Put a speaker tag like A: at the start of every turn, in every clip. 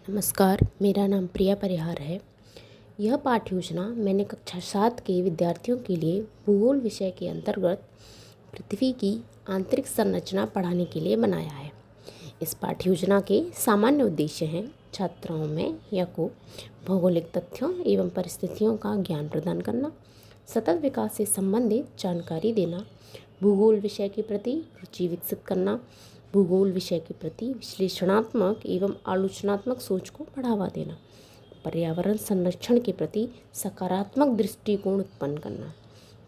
A: नमस्कार, मेरा नाम प्रिया परिहार है। यह पाठ्य योजना मैंने कक्षा 7 के विद्यार्थियों के लिए भूगोल विषय के अंतर्गत पृथ्वी की आंतरिक संरचना पढ़ाने के लिए बनाया है। इस पाठ्य योजना के सामान्य उद्देश्य हैं छात्राओं में या को भौगोलिक तथ्यों एवं परिस्थितियों का ज्ञान प्रदान करना, सतत विकास से संबंधित जानकारी देना, भूगोल विषय के प्रति रुचि विकसित करना, भूगोल विषय के प्रति विश्लेषणात्मक एवं आलोचनात्मक सोच को बढ़ावा देना, पर्यावरण संरक्षण के प्रति सकारात्मक दृष्टिकोण उत्पन्न करना,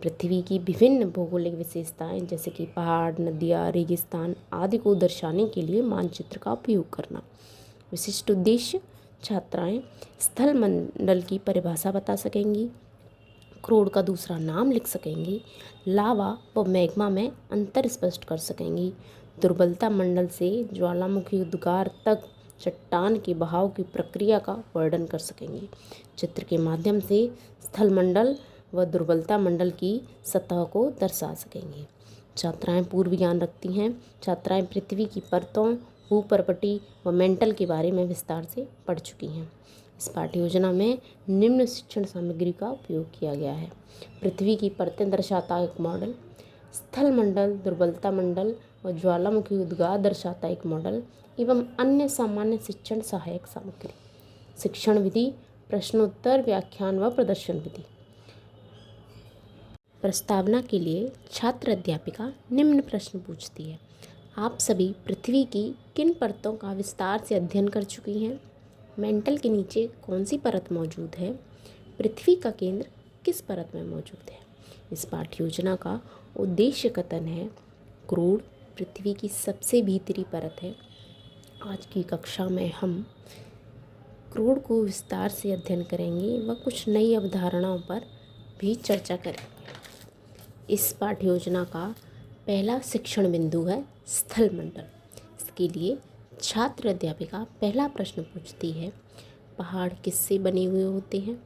A: पृथ्वी की विभिन्न भौगोलिक विशेषताएं जैसे कि पहाड़, नदियाँ, रेगिस्तान आदि को दर्शाने के लिए मानचित्र का उपयोग करना। विशिष्ट उद्देश्य: छात्राएं स्थल मंडल की परिभाषा बता सकेंगी, क्रोड का दूसरा नाम लिख सकेंगी, लावा व मैग्मा में अंतर स्पष्ट कर सकेंगी, दुर्बलता मंडल से ज्वालामुखी उद्गार तक चट्टान के बहाव की प्रक्रिया का वर्णन कर सकेंगी। चित्र के माध्यम से स्थल मंडल व दुर्बलता मंडल की सतह को दर्शा सकेंगी। छात्राएं पूर्व ज्ञान रखती हैं। छात्राएं पृथ्वी की परतों, भूपर्पटी व मेंटल के बारे में विस्तार से पढ़ चुकी हैं। इस पाठ्य योजना में निम्न शिक्षण सामग्री का उपयोग किया गया है: पृथ्वी की परतें दर्शाता एक मॉडल, स्थल मंडल, दुर्बलता मंडल व ज्वालामुखी उद्गार दर्शाता एक मॉडल एवं अन्य सामान्य शिक्षण सहायक सामग्री। शिक्षण विधि: प्रश्नोत्तर, व्याख्यान व प्रदर्शन विधि। प्रस्तावना के लिए छात्र अध्यापिका निम्न प्रश्न पूछती है: आप सभी पृथ्वी की किन परतों का विस्तार से अध्ययन कर चुकी हैं? मेंटल के नीचे कौन सी परत मौजूद है? पृथ्वी का केंद्र किस परत में मौजूद है? इस पाठ्य योजना का उद्देश्य कथन है: क्रोड पृथ्वी की सबसे भीतरी परत है। आज की कक्षा में हम क्रोड को विस्तार से अध्ययन करेंगे व कुछ नई अवधारणाओं पर भी चर्चा करेंगे। इस पाठ्य योजना का पहला शिक्षण बिंदु है स्थल मंडल। इसके लिए छात्र अध्यापिका पहला प्रश्न पूछती है: पहाड़ किससे बने हुए होते हैं?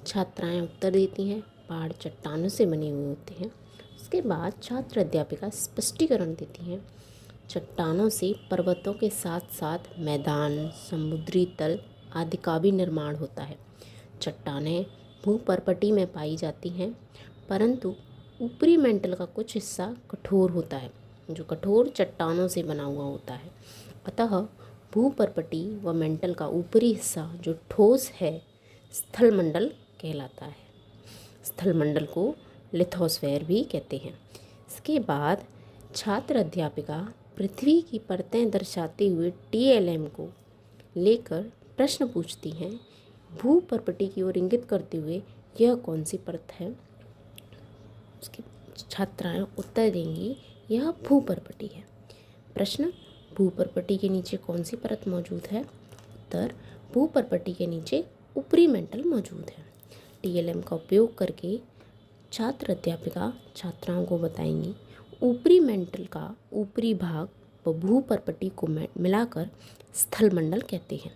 A: छात्राएं उत्तर देती हैं: पहाड़ चट्टानों से बने हुए होते हैं। उसके बाद छात्र अध्यापिका स्पष्टीकरण देती हैं: चट्टानों से पर्वतों के साथ साथ मैदान, समुद्री तल आदि का भी निर्माण होता है। चट्टानें भूपर्पटी में पाई जाती हैं, परंतु ऊपरी मेंटल का कुछ हिस्सा कठोर होता है, जो कठोर चट्टानों से बना हुआ होता है। अतः भूपर्पटी व मेंटल का ऊपरी हिस्सा जो ठोस है, स्थल मंडल कहलाता है। स्थल मंडल को लिथोस्फेयर भी कहते हैं। इसके बाद छात्र अध्यापिका पृथ्वी की परतें दर्शाते हुए TLM को लेकर प्रश्न पूछती हैं: भूपर्पटी की ओर इंगित करते हुए यह कौन सी परत है? उसकी छात्राएं उत्तर देंगी: यह भूपर्पटी है। प्रश्न: भूपर्पटी के नीचे कौन सी परत मौजूद है? उत्तर: भूपर्पटी के नीचे ऊपरी मेंटल मौजूद है। TLM का उपयोग करके छात्र अध्यापिका छात्राओं को बताएंगी: ऊपरी मेंटल का ऊपरी भाग व भूपर्पटी को मिलाकर स्थल मंडल कहते हैं।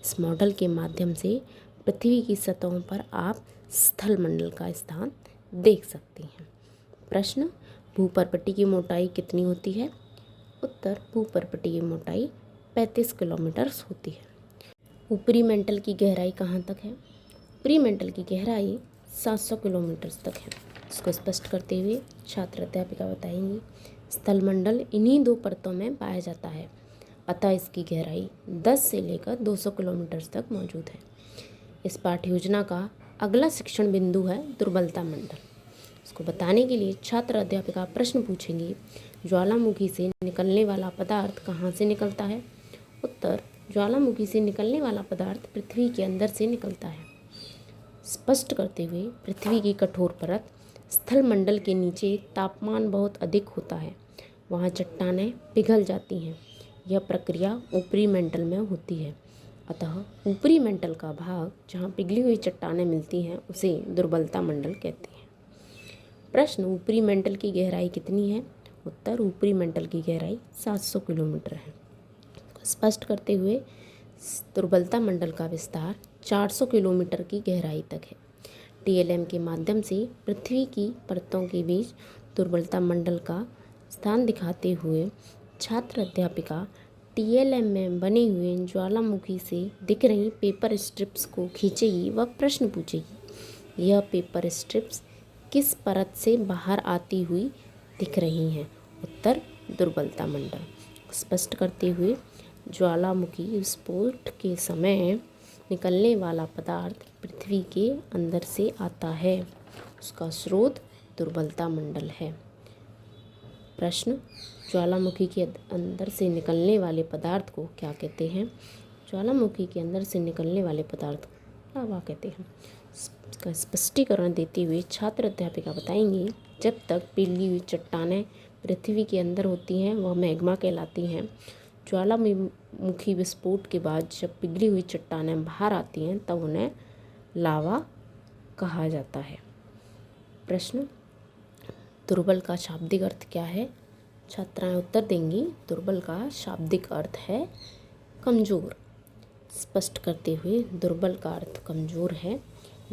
A: इस मॉडल के माध्यम से पृथ्वी की सतहों पर आप स्थल मंडल का स्थान देख सकती हैं। प्रश्न: भूपर्पटी की मोटाई कितनी होती है? उत्तर: भूपर्पटी की मोटाई 35 किलोमीटर होती है। ऊपरी मेंटल की गहराई कहाँ तक है? ऊपरी मेंटल की गहराई 700 किलोमीटर तक है। इसको स्पष्ट करते हुए छात्र अध्यापिका बताएंगी: स्थल मंडल इन्हीं दो परतों में पाया जाता है, अतः इसकी गहराई 10 से लेकर 200 किलोमीटर तक मौजूद है। इस पाठ्य योजना का अगला शिक्षण बिंदु है दुर्बलता मंडल। इसको बताने के लिए छात्र अध्यापिका प्रश्न पूछेंगी: ज्वालामुखी से निकलने वाला पदार्थ कहाँ से निकलता है? उत्तर: ज्वालामुखी से निकलने वाला पदार्थ पृथ्वी के अंदर से निकलता है। स्पष्ट करते हुए पृथ्वी की कठोर परत स्थल मंडल के नीचे तापमान बहुत अधिक होता है, वहाँ चट्टानें पिघल जाती हैं। यह प्रक्रिया ऊपरी मेंटल में होती है, अतः ऊपरी मेंटल का भाग जहाँ पिघली हुई चट्टानें मिलती हैं उसे दुर्बलता मंडल कहते हैं। प्रश्न: ऊपरी मेंटल की गहराई कितनी है? उत्तर: ऊपरी मेंटल की गहराई 700 किलोमीटर है। स्पष्ट करते हुए दुर्बलता मंडल का विस्तार 400 किलोमीटर की गहराई तक है। TLM के माध्यम से पृथ्वी की परतों के बीच दुर्बलता मंडल का स्थान दिखाते हुए छात्र अध्यापिका टीएलएम में बने हुए ज्वालामुखी से दिख रही पेपर स्ट्रिप्स को खींचेगी व प्रश्न पूछेगी। यह पेपर स्ट्रिप्स किस परत से बाहर आती हुई दिख रही हैं? उत्तर दुर्बलता मंडल। स्पष्ट करते हुए, ज्वालामुखी विस्फोट के समय निकलने वाला पदार्थ पृथ्वी के अंदर से आता है। उसका स्रोत दुर्बलता मंडल है। प्रश्न, ज्वालामुखी के अंदर से निकलने वाले पदार्थ को क्या कहते हैं? ज्वालामुखी के अंदर से निकलने वाले पदार्थ को लावा कहते हैं। इसका स्पष्टीकरण देते हुए छात्र अध्यापिका बताएंगी, जब तक पिघली हुई चट्टानें पृथ्वी के अंदर होती हैं वह मैग्मा कहलाती हैं। ज्वालामुखी विस्फोट के बाद जब पिघली हुई चट्टानें बाहर आती हैं तब उन्हें लावा कहा जाता है। प्रश्न, दुर्बल का शाब्दिक अर्थ क्या है? छात्राएं उत्तर देंगी, दुर्बल का शाब्दिक अर्थ है कमज़ोर। स्पष्ट करते हुए, दुर्बल का अर्थ कमज़ोर है।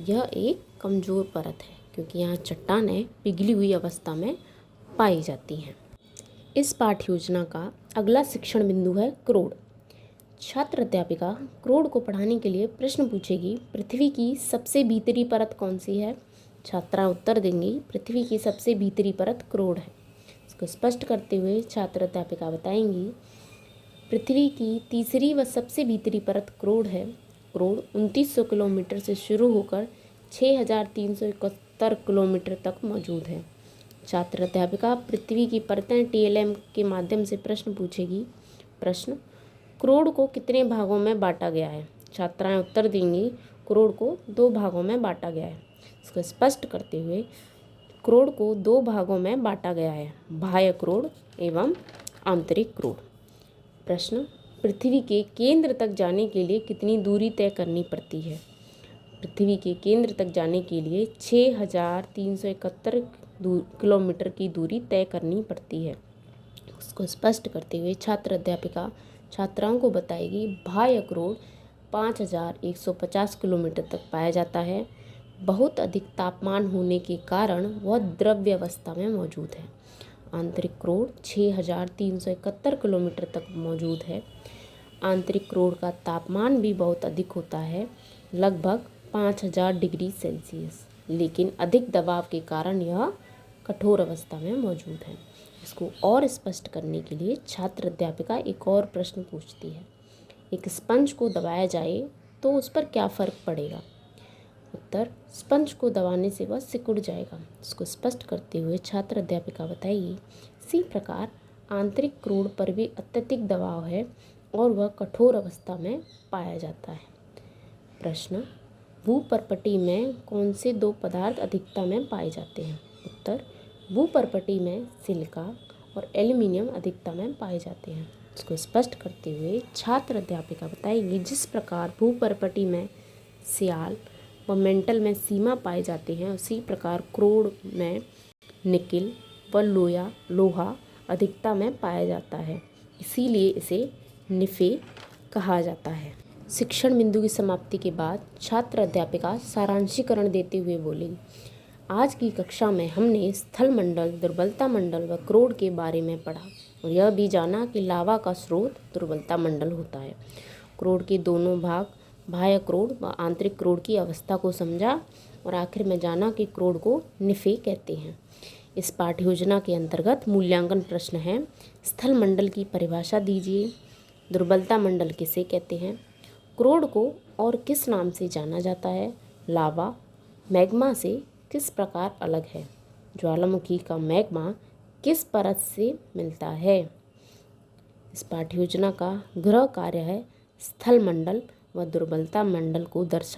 A: यह एक कमज़ोर परत है क्योंकि यहाँ चट्टानें पिघली हुई अवस्था में पाई जाती हैं। इस पाठ्य योजना का अगला शिक्षण बिंदु है क्रोड़। छात्र अध्यापिका क्रोड़ को पढ़ाने के लिए प्रश्न पूछेगी, पृथ्वी की सबसे भीतरी परत कौन सी है? छात्राएं उत्तर देंगी, पृथ्वी की सबसे भीतरी परत क्रोड़ है। इसको स्पष्ट करते हुए छात्र अध्यापिका बताएंगी, पृथ्वी की तीसरी व सबसे भीतरी परत क्रोड़ है। क्रोड़ 2900 किलोमीटर से शुरू होकर 6371 किलोमीटर तक मौजूद है। छात्र अध्यापिका पृथ्वी की परतें टीएलएम के माध्यम से प्रश्न पूछेगी। प्रश्न, क्रोड़ को कितने भागों में बांटा गया है? छात्राएं उत्तर देंगी, क्रोड़ को 2 भागों में बांटा गया है। इसको स्पष्ट करते हुए, क्रोड़ को 2 भागों में बांटा गया है, बाह्य क्रोड़ एवं आंतरिक क्रोड़। प्रश्न, पृथ्वी के केंद्र तक जाने के लिए कितनी दूरी तय करनी पड़ती है? पृथ्वी के केंद्र तक जाने के लिए 6371 किलोमीटर की दूरी तय करनी पड़ती है। उसको स्पष्ट करते हुए छात्र अध्यापिका छात्राओं को बताएगी, बाह्य क्रोड़ 5150 किलोमीटर तक पाया जाता है। बहुत अधिक तापमान होने के कारण वह द्रव्य अवस्था में मौजूद है। आंतरिक क्रोड़ 6371 किलोमीटर तक मौजूद है। आंतरिक क्रोड़ का तापमान भी बहुत अधिक होता है, लगभग 5000 डिग्री सेल्सियस, लेकिन अधिक दबाव के कारण यह कठोर अवस्था में मौजूद है। इसको और स्पष्ट करने के लिए छात्र अध्यापिका एक और प्रश्न पूछती है, एक स्पंज को दबाया जाए तो उस पर क्या फ़र्क पड़ेगा? उत्तर, स्पंज को दबाने से वह सिकुड़ जाएगा। इसको स्पष्ट करते हुए छात्र अध्यापिका बताइए, इसी प्रकार आंतरिक क्रोड़ पर भी अत्यधिक दबाव है और वह कठोर अवस्था में पाया जाता है। प्रश्न, भूपर्पटी में कौन से 2 पदार्थ अधिकता में पाए जाते हैं? उत्तर, भूपर्पटी में सिलिका और एल्यूमिनियम अधिकता में पाए जाते हैं। इसको स्पष्ट करते हुए छात्र अध्यापिका बताएंगी, जिस प्रकार भूपर्पटी में सियाल व मेंटल में सीमा पाए जाते हैं, उसी प्रकार क्रोड़ में निकिल व लोहा अधिकता में पाया जाता है, इसीलिए इसे निफे कहा जाता है। शिक्षण बिंदु की समाप्ति के बाद छात्र अध्यापिका सारांशीकरण देते हुए बोलेगी, आज की कक्षा में हमने स्थल मंडल, दुर्बलता मंडल व क्रोड़ के बारे में पढ़ा और यह भी जाना कि लावा का स्रोत दुर्बलता मंडल होता है। क्रोड़ के दोनों भाग बाह्य क्रोड़ व आंतरिक क्रोड़ की अवस्था को समझा और आखिर में जाना कि क्रोड़ को निफे कहते हैं। इस पाठ्य योजना के अंतर्गत मूल्यांकन प्रश्न है, स्थल मंडल की परिभाषा दीजिए, दुर्बलता मंडल किसे कहते हैं, क्रोड़ को और किस नाम से जाना जाता है, लावा मैग्मा से किस प्रकार अलग है, ज्वालामुखी का मैग्मा किस परत से मिलता है। इस पाठ्य योजना का गृह कार्य है स्थल मंडल व दुर्बलता मंडल को दर्शा